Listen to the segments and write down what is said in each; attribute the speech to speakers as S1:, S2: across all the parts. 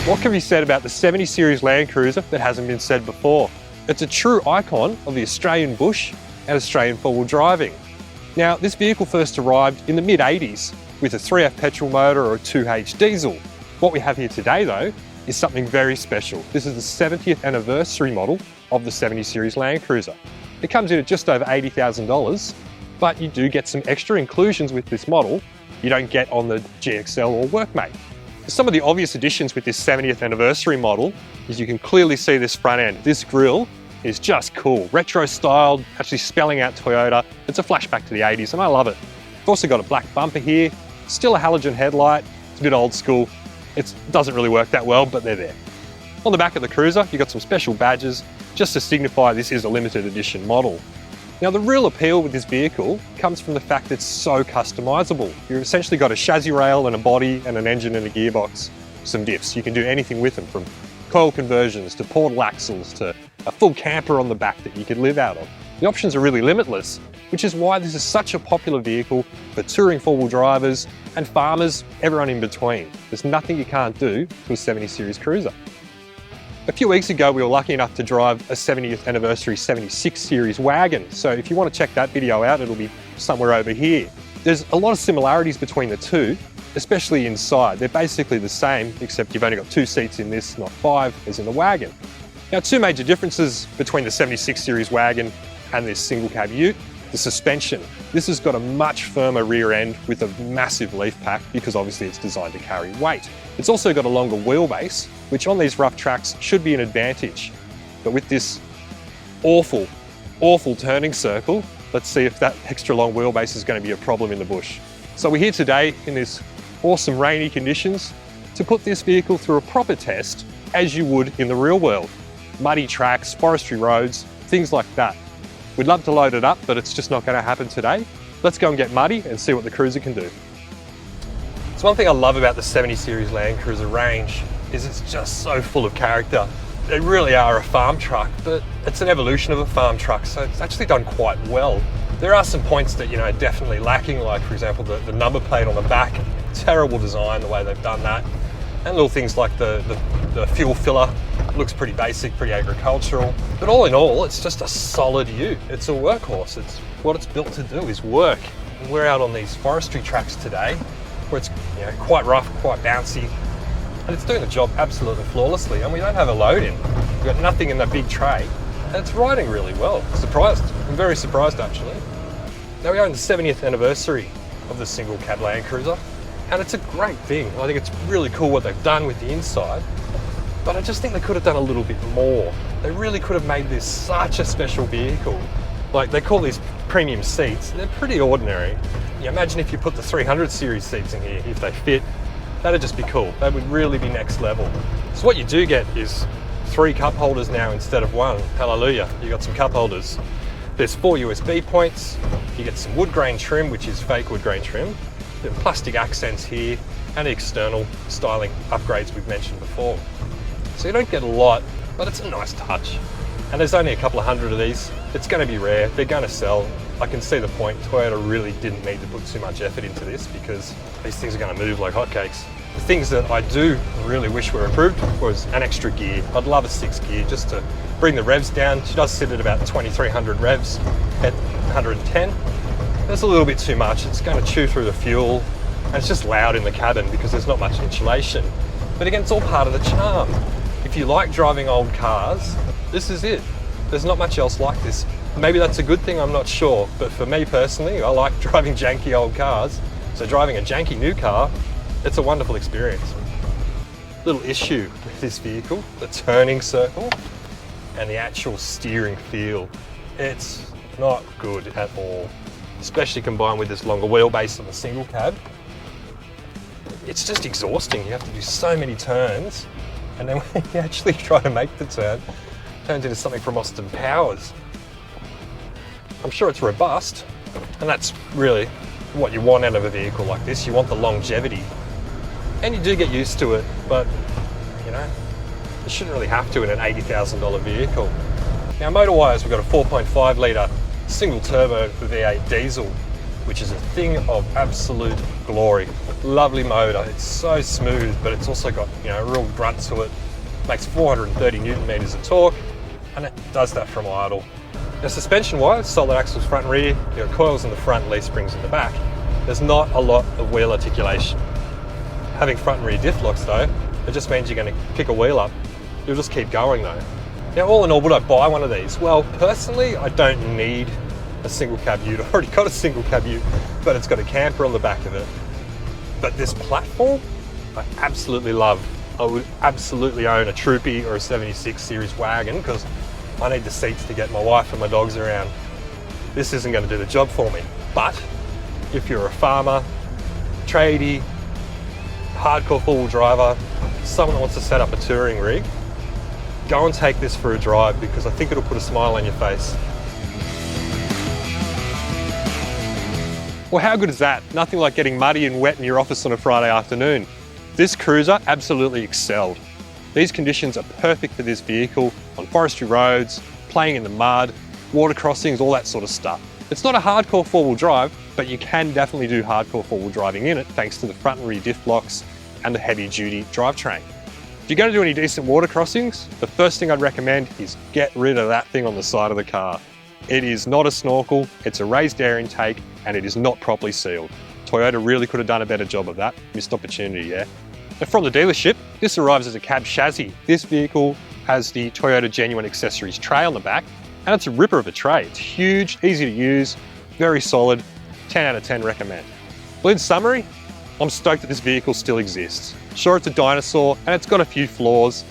S1: What can be said about the 70 Series Land Cruiser that hasn't been said before? It's a true icon of the Australian bush and Australian four-wheel driving. Now, this vehicle first arrived in the mid-80s with a 3F petrol motor or a 2H diesel. What we have here today, though, is something very special. This is the 70th anniversary model of the 70 Series Land Cruiser. It comes in at just over $80,000, but you do get some extra inclusions with this model you don't get on the GXL or Workmate. Some of the obvious additions with this 70th anniversary model is you can clearly see this front end. This grille is just cool, retro styled, actually spelling out Toyota. It's a flashback to the 80s and I love it. We've also got a black bumper here, still a halogen headlight. It's a bit old school. It doesn't really work that well, but they're there. On the back of the Cruiser, you've got some special badges just to signify this is a limited edition model. Now, the real appeal with this vehicle comes from the fact it's so customizable. You've essentially got a chassis rail and a body and an engine and a gearbox, some diffs. You can do anything with them, from coil conversions to portal axles to a full camper on the back that you could live out of. The options are really limitless, which is why this is such a popular vehicle for touring four-wheel drivers and farmers, everyone in between. There's nothing you can't do to a 70 Series Cruiser. A few weeks ago, we were lucky enough to drive a 70th anniversary 76 Series wagon. So if you want to check that video out, it'll be somewhere over here. There's a lot of similarities between the two, especially inside. They're basically the same, except you've only got 2 seats in this, not 5, as in the wagon. Now, 2 major differences between the 76 Series wagon and this single cab ute. The suspension. This has got a much firmer rear end with a massive leaf pack because obviously it's designed to carry weight. It's also got a longer wheelbase, which on these rough tracks should be an advantage. But with this awful turning circle, let's see if that extra long wheelbase is going to be a problem in the bush. So we're here today in this awesome rainy conditions to put this vehicle through a proper test as you would in the real world. Muddy tracks, forestry roads, things like that. We'd love to load it up, but it's just not going to happen today. Let's go and get muddy and see what the Cruiser can do. So one thing I love about the 70 Series Land Cruiser range is it's just so full of character. They really are a farm truck, but it's an evolution of a farm truck, so it's actually done quite well. There are some points that, you know, definitely lacking, like for example, the number plate on the back. Terrible design, the way they've done that. And little things like the fuel filler looks pretty basic, pretty agricultural. But all in all, it's just a solid ute. It's a workhorse. It's what it's built to do is work. And we're out on these forestry tracks today, where it's, you know, quite rough, quite bouncy, and it's doing the job absolutely flawlessly. And we don't have a load in. We've got nothing in the big tray, and it's riding really well. Surprised. I'm very surprised actually. Now we are in the 70th anniversary of the single cab Land Cruiser. And it's a great thing. I think it's really cool what they've done with the inside, but I just think they could have done a little bit more. They really could have made this such a special vehicle. Like, they call these premium seats, they're pretty ordinary. You imagine if you put the 300 series seats in here, if they fit, that'd just be cool. That would really be next level. So what you do get is 3 cup holders now instead of 1. Hallelujah, you got some cup holders. There's 4 USB points. You get some wood grain trim, which is fake wood grain trim. The plastic accents here and external styling upgrades we've mentioned before. So you don't get a lot, but it's a nice touch. And there's only a couple of hundred of these. It's going to be rare, they're going to sell. I can see the point. Toyota really didn't need to put too much effort into this because these things are going to move like hotcakes. The things that I do really wish were improved was an extra gear. I'd love a 6th gear just to bring the revs down. She does sit at about 2,300 revs at 110. That's a little bit too much. It's going to chew through the fuel, and it's just loud in the cabin because there's not much insulation. But again, it's all part of the charm. If you like driving old cars, this is it. There's not much else like this. Maybe that's a good thing, I'm not sure. But for me personally, I like driving janky old cars. So driving a janky new car, it's a wonderful experience. Little issue with this vehicle, the turning circle and the actual steering feel. It's not good at all. Especially combined with this longer wheelbase on the single cab. It's just exhausting. You have to do so many turns, and then when you actually try to make the turn, it turns into something from Austin Powers. I'm sure it's robust, and that's really what you want out of a vehicle like this. You want the longevity, and you do get used to it, but you know, you shouldn't really have to in an $80,000 vehicle. Now, motor-wise, we've got a 4.5 litre single turbo V8 diesel. which is a thing of absolute glory. Lovely motor, it's so smooth, but it's also got, you know, a real grunt to it. Makes 430 Newton meters of torque, and it does that from idle. Now, suspension-wise, solid axles front and rear, there are coils in the front, leaf springs in the back. There's not a lot of wheel articulation. Having front and rear diff locks though, it just means you're going to pick a wheel up. You'll just keep going though. Now, all in all, would I buy one of these? Well, personally, I don't need a single cab ute. I've already got a single cab ute, but it's got a camper on the back of it. But this platform, I absolutely love. I would absolutely own a Troopy or a 76 series wagon because I need the seats to get my wife and my dogs around. This isn't going to do the job for me. But if you're a farmer, tradie, hardcore four-wheel driver, someone that wants to set up a touring rig, go and take this for a drive because I think it'll put a smile on your face. Well, how good is that? Nothing like getting muddy and wet in your office on a Friday afternoon. This cruiser absolutely excelled. These conditions are perfect for this vehicle on forestry roads, playing in the mud, water crossings, all that sort of stuff. It's not a hardcore four-wheel drive, but you can definitely do hardcore four-wheel driving in it thanks to the front and rear diff locks and the heavy-duty drivetrain. If you're going to do any decent water crossings, the first thing I'd recommend is get rid of that thing on the side of the car. It is not a snorkel, it's a raised air intake, and it is not properly sealed. Toyota really could have done a better job of that. Missed opportunity, yeah? Now, from the dealership, this arrives as a cab chassis. This vehicle has the Toyota Genuine Accessories tray on the back, and it's a ripper of a tray. It's huge, easy to use, very solid, 10 out of 10 recommend. Well, in summary, I'm stoked that this vehicle still exists. Sure, it's a dinosaur and it's got a few flaws,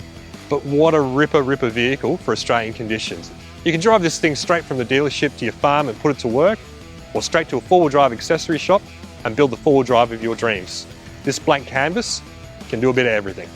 S1: but what a ripper vehicle for Australian conditions. You can drive this thing straight from the dealership to your farm and put it to work, or straight to a four-wheel drive accessory shop and build the four-wheel drive of your dreams. This blank canvas can do a bit of everything.